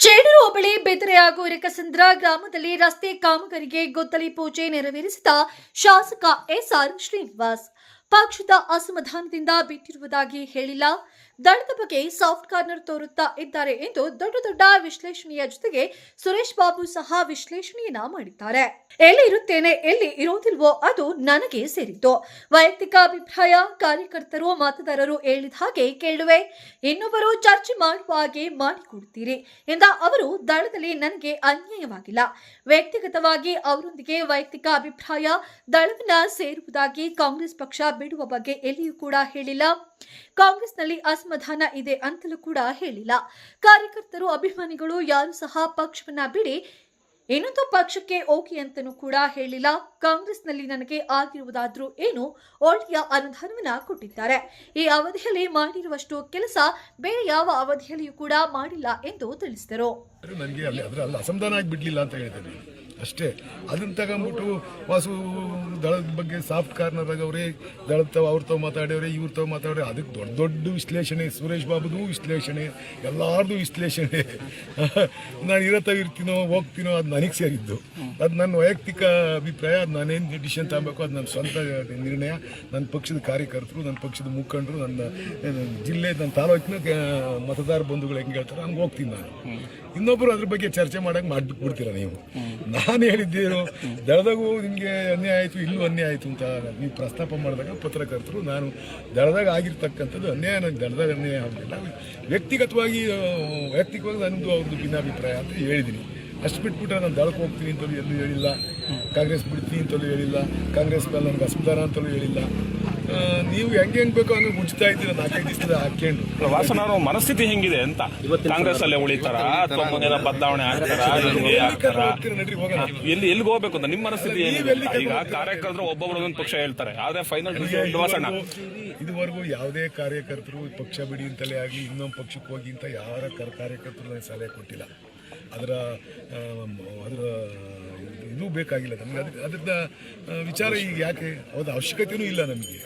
ಚೇಡೂರು ಹೋಬಳಿ ಬೆದರೆ ಹಾಗೂ ರೇಖಸಂದ್ರ ಗ್ರಾಮದಲ್ಲಿ ರಸ್ತೆ ಕಾಮಗಾರಿಗೆ ಗುದ್ದಲಿ ಪೂಜೆ ನೆರವೇರಿಸಿದ ಶಾಸಕ ಎಸ್ಆರ್ ಶ್ರೀನಿವಾಸ್ ಪಕ್ಷದ ಅಸಮಾಧಾನದಿಂದ ಬಿಟ್ಟಿರುವುದಾಗಿ ಹೇಳಿಲ್ಲ. ದಳದ ಬಗ್ಗೆ ಸಾಫ್ಟ್ ಕಾರ್ನರ್ ತೋರುತ್ತಾ ಇದ್ದಾರೆ ಎಂದು ದೊಡ್ಡ ವಿಶ್ಲೇಷಣೆಯ ಜೊತೆಗೆ ಸುರೇಶ್ ಬಾಬು ಸಹ ವಿಶ್ಲೇಷಣೆಯನ್ನ ಮಾಡಿದ್ದಾರೆ. ಎಲ್ಲಿ ಇರುತ್ತೇನೆ, ಎಲ್ಲಿ ಇರೋದಿಲ್ವೋ ಅದು ನನಗೆ ಸೇರಿದ್ದು. ವೈಯಕ್ತಿಕ ಅಭಿಪ್ರಾಯ ಕಾರ್ಯಕರ್ತರು ಮತದಾರರು ಹೇಳಿದ ಹಾಗೆ ಕೇಳುವೆ, ಇನ್ನೊಬ್ಬರು ಚರ್ಚೆ ಮಾಡುವ ಹಾಗೆ ಮಾಡಿಕೊಡುತ್ತೀರಿ ಎಂದ ಅವರು. ದಳದಲ್ಲಿ ನನಗೆ ಅನ್ಯಾಯವಾಗಿಲ್ಲ. ವ್ಯಕ್ತಿಗತವಾಗಿ ಅವರೊಂದಿಗೆ ವೈಯಕ್ತಿಕ ಅಭಿಪ್ರಾಯ ದಳವನ್ನ ಸೇರುವುದಾಗಿ ಕಾಂಗ್ರೆಸ್ ಪಕ್ಷ ಬಿಡುವ ಬಗ್ಗೆ ಎಲ್ಲಿಯೂ ಕೂಡ ಹೇಳಿಲ್ಲ. ಕಾಂಗ್ರೆಸ್ನಲ್ಲಿ ಅಸಮಾಧಾನ ಇದೆ ಅಂತಲೂ ಕೂಡ ಹೇಳಿಲ್ಲ. ಕಾರ್ಯಕರ್ತರು ಅಭಿಮಾನಿಗಳು ಯಾರು ಸಹ ಪಕ್ಷವನ್ನ ಬಿಡಿ ಇನ್ನೊಂದು ಪಕ್ಷಕ್ಕೆ ಹೋಗಿ ಅಂತನೂ ಕೂಡ ಹೇಳಿಲ್ಲ. ಕಾಂಗ್ರೆಸ್ನಲ್ಲಿ ನನಗೆ ಆಗಿರುವುದಾದ್ರೂ ಏನು ಒಳ್ಳೆಯ ಅನುದಾನವನ್ನ ಕೊಟ್ಟಿದ್ದಾರೆ. ಈ ಅವಧಿಯಲ್ಲಿ ಮಾಡಿರುವಷ್ಟು ಕೆಲಸ ಬೇರೆ ಯಾವ ಅವಧಿಯಲ್ಲಿಯೂ ಕೂಡ ಮಾಡಿಲ್ಲ ಎಂದು ತಿಳಿಸಿದರು. ನನಗೆ ಅದರಲ್ಲಿ ಅಸಮಾಧಾನ ಆಗಿಬಿಡ್ಲಿಲ್ಲ ಅಂತ ಹೇಳಿದ್ದೇನೆ ಅಷ್ಟೇ. ಅದನ್ನು ತಗೊಂಡ್ಬಿಟ್ಟು ವಾಸು ದಳದ ಬಗ್ಗೆ ಸಾಫ್ಟ್ ಕಾರ್ನರ್ ಆಗವ್ರೆ, ದಳದ ಅವ್ರ ತಾವು ಮಾತಾಡವ್ರೆ, ಇವ್ರ ತಾವು ಮಾತಾಡ್ರೆ. ಅದಕ್ಕೆ ದೊಡ್ಡ ವಿಶ್ಲೇಷಣೆ, ಸುರೇಶ್ ಬಾಬುದು ವಿಶ್ಲೇಷಣೆ, ಎಲ್ಲಾರ್ದು ವಿಶ್ಲೇಷಣೆ. ನಾನು ಇರತ್ತೋ ಇರ್ತೀನೋ ಹೋಗ್ತೀನೋ ಅದು ನನಗೆ ಸೇರಿದ್ದು. ಅದು ನನ್ನ ವೈಯಕ್ತಿಕ ಅಭಿಪ್ರಾಯ. ಅದು ನಾನೇನು ಡಿಸಿಷನ್ ತಗೋಬೇಕು ಅದು ನನ್ನ ಸ್ವಂತ ನಿರ್ಣಯ. ನನ್ನ ಪಕ್ಷದ ಕಾರ್ಯಕರ್ತರು, ನನ್ನ ಪಕ್ಷದ ಮುಖಂಡರು, ನನ್ನ ಜಿಲ್ಲೆ, ನನ್ನ ತಾಲೂಕಿನ ಮತದಾರ ಬಂಧುಗಳು ಹೆಂಗೆ ಹೇಳ್ತಾರೆ ಹಂಗೆ ಹೋಗ್ತೀನಿ ನಾನು. ಇನ್ನೊಬ್ಬರು ಅದ್ರ ಬಗ್ಗೆ ಚರ್ಚೆ ಮಾಡಕ್ಕೆ ಮಾಡಿಬಿಟ್ಬಿಡ್ತೀರ ನೀವು. ನಾನು ಹೇಳಿದ್ದೇನು, ದಳದಾಗೂ ನಿಮಗೆ ಅನ್ಯಾಯ ಆಯಿತು, ಇಲ್ಲೂ ಅನ್ಯಾಯ ಆಯಿತು ಅಂತ ನೀವು ಪ್ರಸ್ತಾಪ ಮಾಡಿದಾಗ ಪತ್ರಕರ್ತರು, ನಾನು ದಳದಾಗ ಆಗಿರ್ತಕ್ಕಂಥದ್ದು ಅನ್ಯಾಯ, ನನಗೆ ದಳದಾಗ ಅನ್ಯಾಯ ಆಗಲಿಲ್ಲ. ವ್ಯಕ್ತಿಗತವಾಗಿ ನನ್ನದು ಅವ್ರದ್ದು ಭಿನ್ನಾಭಿಪ್ರಾಯ ಅಂತ ಹೇಳಿದ್ದೀನಿ. ಅಷ್ಟು ಬಿಟ್ಬಿಟ್ರೆ ನಾನು ದಳಕ್ಕೆ ಹೋಗ್ತೀನಿ ಅಂತಲೂ ಎಲ್ಲೂ ಹೇಳಿಲ್ಲ, ಕಾಂಗ್ರೆಸ್ ಬಿಡ್ತೀನಿ ಅಂತಲೂ ಹೇಳಿಲ್ಲ, ಕಾಂಗ್ರೆಸ್ ಮೇಲೆ ನನಗೆ ಅಸಮಾಧಾನ ಅಂತಲೂ ಹೇಳಿಲ್ಲ. ನೀವು ಹೆಂಗೆ ಬೇಕೋ ಹಂಗೆ ಮುಚ್ತಾ ಇದ್ದೀರ 4-5 ದಿವಸದ ಹಾಕೊಂಡು. ವಾಸನವ್ರ ಮನಸ್ಥಿತಿ ಹೆಂಗಿದೆ ಅಂತ, ಕಾಂಗ್ರೆಸ್ ಅಲ್ಲೇ ಉಳಿತಾರ ಅಥವಾ ಮುಂದಿನ ಬದಲಾವಣೆ ಎಲ್ಲಿಗೆ ಹೋಗ್ಬೇಕು ಅಂತ ನಿಮ್ಮ ಮನಸ್ಥಿತಿ ಏನಿದೆ? ಈಗ ಕಾರ್ಯಕರ್ತರು ಒಬ್ಬೊಬ್ರು ಒಂದೊಂದು ಪಕ್ಷ ಹೇಳ್ತಾರೆ, ಆದ್ರೆ ಫೈನಲ್ ಇದುವರೆಗೂ ಯಾವುದೇ ಕಾರ್ಯಕರ್ತರು ಪಕ್ಷ ಬಿಡಿ ಅಂತಲೇ ಆಗಲಿ ಇನ್ನೊಂದು ಪಕ್ಷಕ್ಕೆ ಹೋಗಿ ಅಂತ ಯಾವ ಕಾರ್ಯಕರ್ತರು ನನಗೆ ಸಲಹೆ ಕೊಟ್ಟಿಲ್ಲ. ಅದರ ಇನ್ನೂ ಬೇಕಾಗಿಲ್ಲ ನಮಗೆ. ಅದ್ರದ್ದು ವಿಚಾರ ಈಗ ಯಾಕೆ ಹೌದು ಅವಶ್ಯಕತೆಯೂ ಇಲ್ಲ ನಮಗೆ.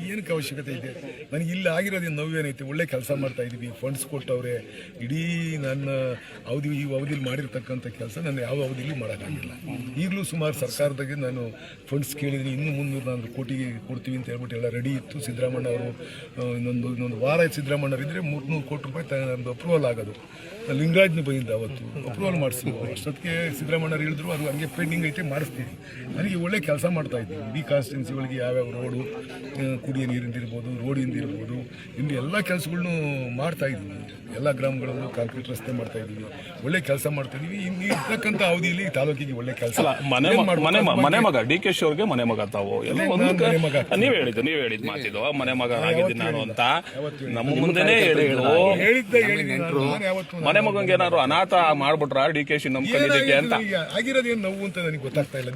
ಏನಕ್ಕೆ ಅವಶ್ಯಕತೆ ಇದೆ? ನನಗೆ ಇಲ್ಲ ಆಗಿರೋದೇನು ನೋವೇನೈತೆ? ಒಳ್ಳೆ ಕೆಲಸ ಮಾಡ್ತಾ ಇದ್ದೀವಿ, ಫಂಡ್ಸ್ ಕೊಟ್ಟವ್ರೆ. ಇಡೀ ನನ್ನ ಈ ಅವಧಿಲಿ ಮಾಡಿರ್ತಕ್ಕಂಥ ಕೆಲಸ ನಾನು ಯಾವ ಅವಧಿಲೂ ಮಾಡೋಕ್ಕಾಗಿಲ್ಲ. ಈಗಲೂ ಸುಮಾರು ಸರ್ಕಾರದಾಗೆ ನಾನು ಫಂಡ್ಸ್ ಕೇಳಿದ್ದೀನಿ, ಇನ್ನೂ 300 ಕೋಟಿ ಕೊಡ್ತೀವಿ ಅಂತ ಹೇಳ್ಬಿಟ್ಟು ಎಲ್ಲ ರೆಡಿ ಇತ್ತು. ಸಿದ್ದರಾಮಣ್ಣ ಅವರು ಇನ್ನೊಂದು ವಾರ ಸಿದ್ದರಾಮಣ್ಣರು ಇದ್ದರೆ 300 ಕೋಟಿ ರೂಪಾಯಿ ನಮ್ಮದು ಅಪ್ರೂವಲ್ ಆಗೋದು. ಲಿಂಗರಾಜ್ನ ಬಂದಿದ್ದ ಅವತ್ತು ಅಪ್ರೂವಲ್ ಮಾಡಿಸ್ತೀವಿ. ಅಷ್ಟೊತ್ತಿಗೆ ಸಿದ್ದರಾಮಣ್ಣರು ಹೇಳಿದ್ರು ಅದು ಹಂಗೆ ಪೆಂಡಿಂಗ್ ಐತೆ ಮಾಡಿಸ್ತೀವಿ. ನನಗೆ ಒಳ್ಳೆ ಕೆಲಸ ಮಾಡ್ತಾ ಇದ್ದೀವಿ. ಇಡೀ ಕಾನ್ಸ್ಟಿಟ್ಯೂನ್ಸಿಗಳಿಗೆ ಯಾವ್ಯಾವ ರೋಡು, ಕುಡಿಯೋ ನೀರಿಂದಿರ್ಬೋದು, ರೋಡಿಂದಿರ್ಬೋದು, ಇನ್ನು ಎಲ್ಲ ಕೆಲಸಗಳ್ನು ಮಾಡ್ತಾ ಇದ್ದೀವಿ. ಎಲ್ಲ ಗ್ರಾಮಗಳಲ್ಲೂ ಕಾಂಕ್ರೀಟ್ ರಸ್ತೆ ಮಾಡ್ತಾ ಇದ್ದೀವಿ. ಒಳ್ಳೆ ಕೆಲಸ ಮಾಡ್ತಾ ಇದ್ದೀವಿ. ಇನ್ನು ಇರ್ತಕ್ಕಂಥ ಅವಧಿಯಲ್ಲಿ ತಾಲೂಕಿಗೆ ಒಳ್ಳೆ ಕೆಲಸ. ಮನೆ ಮಗ ಡಿ ಕೆ ಶಿ ಅವ್ರಿಗೆ ಮನೆ ಮಗ ತಾವು ನೀವ್ ಹೇಳಿದ್ ಮಾತಿದ್ದು ಮನೆ ಮಗ ಆಗಿದ್ದೀನಿ ನಾನು ಅಂತ ನಮ್ಮ ಮುಂದೆನೇ ಮನೆ ಮಗಂಗೆ ಏನಾದ್ರು ಅನಾಥ ಮಾಡ್ಬಿಟ್ರ ಡಿ ಕೆ ಶಿ ನಮ್ ಕಲಿದಕ್ಕೆ ಅಂತ ಆಗಿರೋದೇನು ನೋವು ಅಂತ ನನಗೆ ಗೊತ್ತಾಗ್ತಾ ಇಲ್ಲ.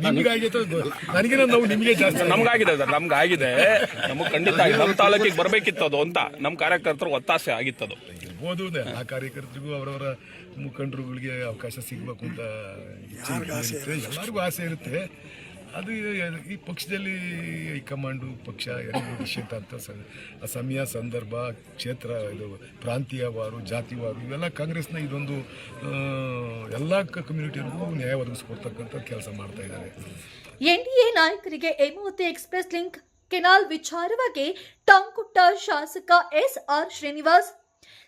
ನನಗೆ ನೋವು ನಿಮಗೆ ಜಾಸ್ತಿ. ನಮ್ಗಾಗಿದೆ ಸರ್, ನಮ್ಗಾಗಿದೆ. ನಮಗ್ ಖಂಡಿತ ನಮ್ಮ ತಾಲೂಕಿಗೆ ಬರ್ಬೇಕಿತ್ತು ಅದು ಅಂತ ನಮ್ಮ ಕಾರ್ಯಕರ್ತರು ಒತ್ತಾಸೆ ಆಗಿತ್ತದು. ಇರ್ಬೋದು, ಆ ಕಾರ್ಯಕರ್ತರಿಗೂ ಅವರವರ ಮುಖಂಡರುಗಳಿಗೆ ಅವಕಾಶ ಸಿಗಬೇಕು ಅಂತ ಇಚ್ಛೆ ಇರುತ್ತೆ. ಎಲ್ಲರಿಗೂ ಆಸೆ ಇರುತ್ತೆ. ಅದು ಈ ಪಕ್ಷದಲ್ಲಿ ಹೈಕಮಾಂಡು ಪಕ್ಷ ಎರಡು ವಿಷಯ ಅಂತ ಸಮಯ, ಸಂದರ್ಭ, ಕ್ಷೇತ್ರ, ಇದು ಪ್ರಾಂತೀಯವಾರು, ಜಾತಿವಾರು ಇವೆಲ್ಲ ಕಾಂಗ್ರೆಸ್ನ ಇದೊಂದು ಎಲ್ಲ ಕಮ್ಯುನಿಟಿಯರಿಗೂ ನ್ಯಾಯ ಒದಗಿಸ್ಕೊಡ್ತಕ್ಕಂಥ ಕೆಲಸ ಮಾಡ್ತಾ ಇದ್ದಾರೆ. ಎನ್ಡಿಎ ನಾಯಕರಿಗೆ ಹೇಮಾವತಿ ಎಕ್ಸ್‌ಪ್ರೆಸ್ ಲಿಂಕ್ ಕೆನಾಲ್ ವಿಚಾರವಾಗಿ ಟಾಂಗ್ ಕೊಟ್ಟ ಶಾಸಕ ಎಸ್ಆರ್ ಶ್ರೀನಿವಾಸ್.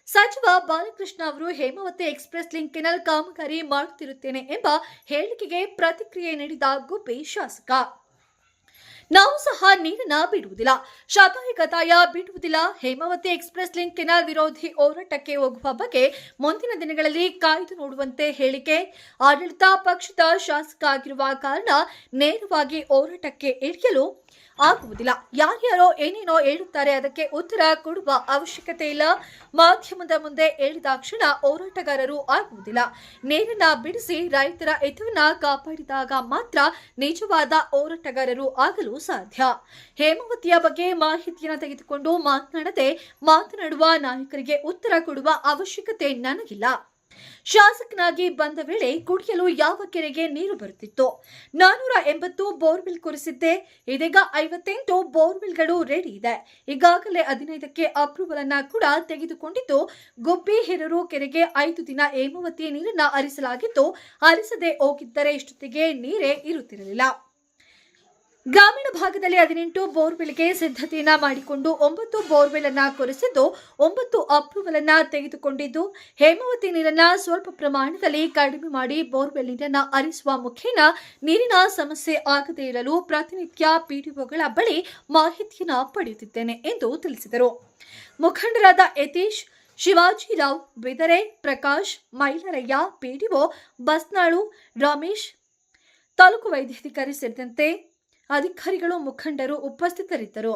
ಸಚಿವ ಬಾಲಕೃಷ್ಣ ಅವರು ಹೇಮಾವತಿ ಎಕ್ಸ್‌ಪ್ರೆಸ್ ಲಿಂಕ್ ಕೆನಾಲ್ ಕಾಮಗಾರಿ ಮಾಡುತ್ತಿರುತ್ತೇನೆ ಎಂಬ ಹೇಳಿಕೆಗೆ ಪ್ರತಿಕ್ರಿಯೆ ನೀಡಿದ ಗುಬ್ಬಿ ಶಾಸಕ, ನಾವು ಸಹ ನೀರನ್ನ ಬಿಡುವುದಿಲ್ಲ, ಶತಾಯಗತಾಯ ಬಿಡುವುದಿಲ್ಲ. ಹೇಮಾವತಿ ಎಕ್ಸ್‌ಪ್ರೆಸ್ ಲಿಂಕ್ ಕೆನಾಲ್ ವಿರೋಧಿ ಹೋರಾಟಕ್ಕೆ ಹೋಗುವ ಬಗ್ಗೆ ಮುಂದಿನ ದಿನಗಳಲ್ಲಿ ಕಾಯ್ದು ನೋಡುವಂತೆ ಹೇಳಿಕೆ. ಆಡಳಿತ ಪಕ್ಷದ ಶಾಸಕ ಆಗಿರುವ ಕಾರಣ ನೇರವಾಗಿ ಹೋರಾಟಕ್ಕೆ ಇಳಿಯಲು ಆಗುವುದಿಲ್ಲ. ಯಾರ್ಯಾರೋ ಏನೇನೋ ಹೇಳುತ್ತಾರೆ, ಅದಕ್ಕೆ ಉತ್ತರ ಕೊಡುವ ಅವಶ್ಯಕತೆ ಇಲ್ಲ. ಮಾಧ್ಯಮದ ಮುಂದೆ ಹೇಳಿದಾಕ್ಷಣ ಹೋರಾಟಗಾರರು ಆಗುವುದಿಲ್ಲ. ನೀರನ್ನ ಬಿಡಿಸಿ ರೈತರ ಹಿತವನ್ನ ಕಾಪಾಡಿದಾಗ ಮಾತ್ರ ನಿಜವಾದ ಹೋರಾಟಗಾರರು ಆಗಲು ಸಾಧ್ಯ. ಹೇಮಾವತಿಯ ಬಗ್ಗೆ ಮಾಹಿತಿಯನ್ನು ತೆಗೆದುಕೊಂಡು ಮಾತನಾಡುವ ನಾಯಕರಿಗೆ ಉತ್ತರ ಕೊಡುವ ಅವಶ್ಯಕತೆ ನನಗಿಲ್ಲ. ಶಾಸಕನಾಗಿ ಬಂದ ವೇಳೆ ಕುಡಿಯಲು ಯಾವ ಕೆರೆಗೆ ನೀರು ಬರುತ್ತಿತ್ತು? 480 ಬೋರ್ವೆಲ್ ಕೊರೆಸಿದ್ದೆ. ಇದೀಗ 58 ಬೋರ್ವೆಲ್ಗಳು ರೆಡಿ ಇದೆ. ಈಗಾಗಲೇ 15ಕ್ಕೆ ಅಪ್ರೂವಲ್ ಅನ್ನ ಕೂಡ ತೆಗೆದುಕೊಂಡಿದ್ದು, ಗುಬ್ಬಿ ಹಿರೂರು ಕೆರೆಗೆ 5 ದಿನ ಹೇಮಾವತಿ ನೀರನ್ನ ಹರಿಸಲಾಗಿದ್ದು, ಹರಿಸದೆ ಹೋಗಿದ್ದರೆ ಇಷ್ಟೊತ್ತಿಗೆ ನೀರೇ ಇರುತ್ತಿರಲಿಲ್ಲ. ಗ್ರಾಮೀಣ ಭಾಗದಲ್ಲಿ 18 ಬೋರ್ವೆಲ್ಗೆ ಸಿದ್ಧತೆಯನ್ನ ಮಾಡಿಕೊಂಡು 9 ಬೋರ್ವೆಲ್ ಅನ್ನ ಕೊರೆಸಿದ್ದು, 9 ಅಪ್ರೂವಲ್ ಅನ್ನ ತೆಗೆದುಕೊಂಡಿದ್ದು, ಹೇಮಾವತಿ ನೀರನ್ನ ಸ್ವಲ್ಪ ಪ್ರಮಾಣದಲ್ಲಿ ಕಡಿಮೆ ಮಾಡಿ ಬೋರ್ವೆಲ್ ನೀರನ್ನ ಹರಿಸುವ ಮುಖೇನ ನೀರಿನ ಸಮಸ್ಯೆ ಆಗದೇ ಇರಲು ಪ್ರತಿನಿತ್ಯ ಪಿಡಿಒಗಳ ಬಳಿ ಮಾಹಿತಿಯನ್ನ ಪಡೆಯುತ್ತಿದ್ದೇನೆ ಎಂದು ತಿಳಿಸಿದರು. ಮುಖಂಡರಾದ ಯತೀಶ್, ಶಿವಾಜಿರಾವ್ ಬಿದರೆ, ಪ್ರಕಾಶ್, ಮೈಲಾರಯ್ಯ, ಪಿಡಿಒ ಬಸ್ನಾಳು, ರಮೇಶ್, ತಾಲೂಕು ವೈದ್ಯಾಧಿಕಾರಿ ಸೇರಿದಂತೆ ಅಧಿಕಾರಿಗಳು, ಮುಖಂಡರು ಉಪಸ್ಥಿತರಿದ್ದರು.